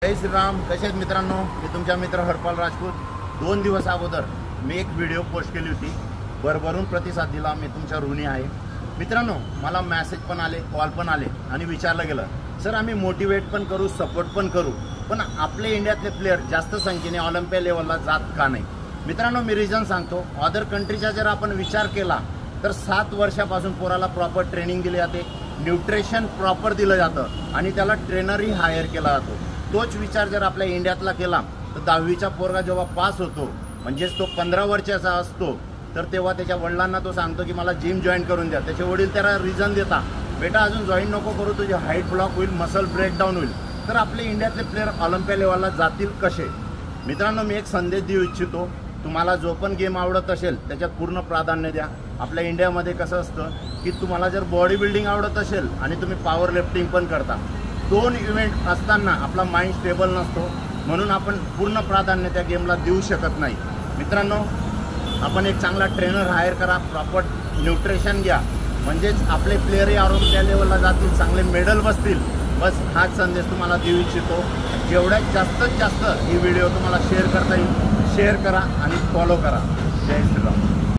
जय श्रीराम. कसे आहेत मित्रांनो? मी तुमचा मित्र हरपाल राजपूत. 2 दिवस अगोदर मी एक व्हिडिओ पोस्ट केली होती. भरभरून प्रतिसाद दिला. मी तुमच्या ऋणी आहे मित्रांनो. मला मेसेज पण आले, कॉल पण आले आणि विचारलं गेलं, सर आम्ही मोटिवेट पण करू, सपोर्ट पण करू, पण आपले इंडियातले प्लेयर जास्त संख्येने ऑलिम्पिक लेवलला जात का नाही? मित्रांनो, मी रिझन सांगतो. अदर कंट्रीचा जर आपण विचार केला तर 7 वर्षापासून पोराला प्रॉपर ट्रेनिंग दिली जाते, न्यूट्रिशन प्रॉपर दिलं जातं आणि त्याला ट्रेनरही हायर केला जातो. तोच विचार जर आपल्या इंडियातला केला तर 10वीचा पोरगा जेव्हा पास होतो, म्हणजेच तो 15 वर्षाचा असतो, तर तेव्हा त्याच्या वडिलांना तो सांगतो की मला जिम जॉईन करून द्या. त्याचे वडील त्याला रिझन देता, बेटा अजून जॉईन नको करू, तुझी हाईट ब्लॉक होईल, मसल ब्रेकडाऊन होईल. तर आपले इंडियातले प्लेयर ऑलिम्पिक लेवलला जातील कसे? मित्रांनो, मी एक संदेश देऊ इच्छितो. तुम्हाला जो पण गेम आवडत असेल त्याच्यात पूर्ण प्राधान्य द्या. आपल्या इंडियामध्ये कसं असतं की तुम्हाला जर बॉडी बिल्डिंग आवडत असेल आणि तुम्ही पॉवर लिफ्टिंग पण करता, 2 इव्हेंट असताना आपला माइंड स्टेबल नसतो, म्हणून आपण पूर्ण प्राधान्य त्या गेमला देऊ शकत नाही. मित्रांनो, आपण एक चांगला ट्रेनर हायर करा, प्रॉपर न्यूट्रिशन घ्या, म्हणजेच आपले प्लेयरही ऑलिम्पिक लेवलला जातील, चांगले मेडल बसतील. बस हाच संदेश तुम्हाला देऊ इच्छितो. जेवढ्यात जास्तीत जास्त ही व्हिडिओ तुम्हाला शेअर करता येईल शेअर करा आणि फॉलो करा. जय श्रीराम.